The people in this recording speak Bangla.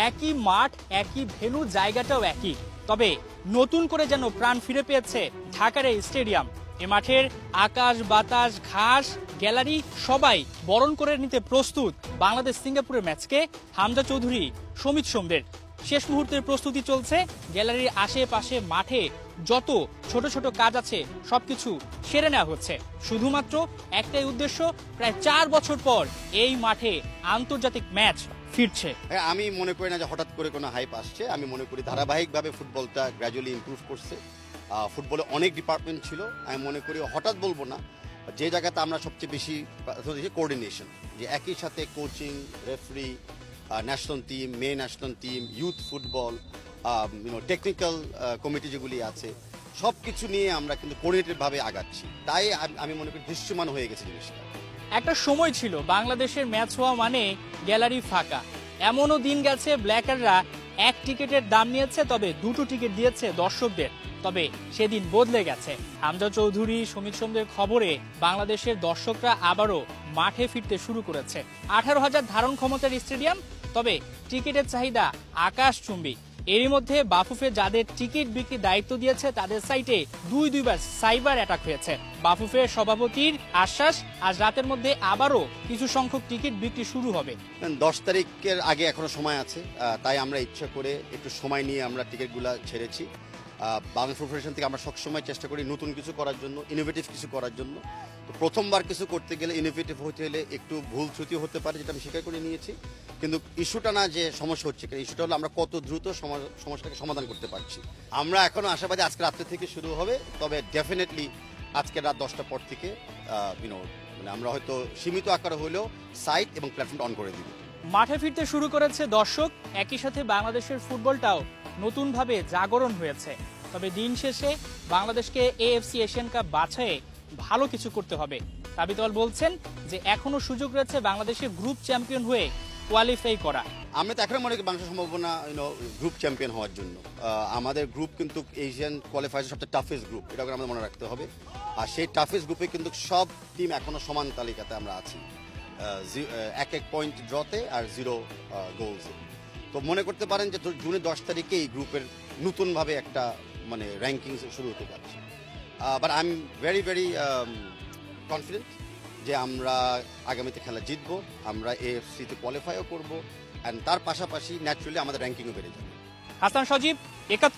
একই মাঠ, একই ভেন্যু, জায়গাটাও একই, তবে নতুন করে যেন প্রাণ ফিরে পেয়েছে ঢাকার এই স্টেডিয়াম। এ মাঠের আকাশ, বাতাস, ঘাস, গ্যালারি সবাই বরণ করে নিতে প্রস্তুত বাংলাদেশ সিঙ্গাপুরের ম্যাচকে। হামজা চৌধুরী, সমিত সোমদের শেষ মুহূর্তের প্রস্তুতি চলছে। গ্যালারির আশেপাশে মাঠে যত ছোট ছোট কাজ আছে সবকিছু সেরে নেওয়া হচ্ছে। শুধুমাত্র একটাই উদ্দেশ্য, প্রায় 4 বছর পর এই মাঠে আন্তর্জাতিক ম্যাচ ফিরছে। আমি মনে করি না যে হঠাৎ করে কোনো হাইপ আসছে। আমি মনে করি ধারাবাহিকভাবে ফুটবলটা গ্র্যাজুয়ালি ইমপ্রুভ করছে। ফুটবলে অনেক ডিপার্টমেন্ট ছিল। আমি মনে করি হঠাৎ বলবো না, যে জায়গাতে আমরা সবচেয়ে বেশি কোঅর্ডিনেশন, যে একই সাথে কোচিং, রেফারি, ন্যাশনাল টিম, মেয়ে national team, youth football, technical committee যেগুলি আছে, সব কিছু নিয়ে আমরা কিন্তু কোঅর্ডিনেটেডভাবে আগাচ্ছি। তাই আমি মনে করি দৃশ্যমান হয়ে গেছে জিনিসটা। একটা সময় ছিল বাংলাদেশের ম্যাচ হওয়া মানে গ্যালারি ফাঁকা। এমনও দিন গেছে ব্ল্যাকাররা এক টিকিটের দাম নিয়েছে, তবে 2টো টিকিট দিয়েছে দর্শকদের। তবে সেদিন বদলে গেছে। হামজা চৌধুরী, সমিত সোমদের খবরে বাংলাদেশের দর্শকরা আবারও মাঠে ফিরতে শুরু করেছে। 18,000 ধারণ ক্ষমতার স্টেডিয়াম, তবে টিকিটের চাহিদা আকাশচুম্বী। এরই মধ্যে বাফুফে যাদের টিকিট বিক্রির দায়িত্ব দিয়েছে তাদের সাইটে দুইবার সাইবার অ্যাটাক হয়েছে। বাফুফের সভাপতির আশ্বাস, আজ রাতের মধ্যে আবারও কিছু সংখ্যক টিকিট বিক্রি শুরু হবে। 10 তারিখের আগে এখনো সময় আছে, তাই আমরা ইচ্ছা করে একটু সময় নিয়ে আমরা টিকিটগুলো ছেড়েছি। বাংলাদেশ ফুটবল ফেডারেশন থেকে আমরা সবসময় চেষ্টা করি নতুন কিছু করার জন্য, ইনোভেটিভ কিছু করার জন্য। তো প্রথমবার কিছু করতে গেলে, ইনোভেটিভ হতে হলে একটু ভুল ত্রুটি হতে পারে, যেটা আমি স্বীকার করে নিয়েছি। কিন্তু ইস্যুটা না যে সমস্যা হচ্ছে, ইস্যুটা হলো আমরা কত দ্রুত সমস্যাটাকে সমাধান করতে পারছি। আমরা এখনো আশাবাদী আজকে রাত্রে থেকে শুরু হবে, তবে ডেফিনেটলি আজকে রাত 10টার পর থেকে মানে আমরা হয়তো সীমিত আকারে হলেও সাইট এবং প্ল্যাটফর্মটা অন করে দিব। মাঠে ফিরতে শুরু করেছে দর্শক, একই সাথে বাংলাদেশের ফুটবলটাও নতুনভাবে জাগরণ হয়েছে। তবে দিন শেষে বাংলাদেশকে এএফসি এশিয়ান কাপ বাছাইয়ে ভালো কিছু করতে হবে। তাবিতল বলছেন যে এখনো সুযোগ রয়েছে বাংলাদেশের গ্রুপ চ্যাম্পিয়ন হয়ে কোয়ালিফাই করা। আমরা তো এখন মনে করি বাংলাদেশের সম্ভাবনা গ্রুপ চ্যাম্পিয়ন হওয়ার জন্য। আমাদের গ্রুপ কিন্তু এশিয়ান কোয়ালিফায়ার সবচেয়ে টাফেস্ট গ্রুপ, এটা আমাদের মনে রাখতে হবে। আর সেই টাফেস্ট গ্রুপে কিন্তু সব টিম এখনো সমান তালিকাতে আমরা আছি, 1 পয়েন্ট ড্রতে আর 0 গোলসে। তো মনে করতে পারেন যে জুনের 10 তারিখে এই গ্রুপের নতুনভাবে একটা মানে র্যাঙ্কিং শুরু হতে পারছে। But I am very confident যে আমরা আগামীতে খেলা জিতবো, আমরা এএফসিতে কোয়ালিফাইও করবো, অ্যান্ড তার পাশাপাশি ন্যাচুরালি আমাদের র্যাঙ্কিংও বেড়ে যাবে। হাসান সজীব, 71।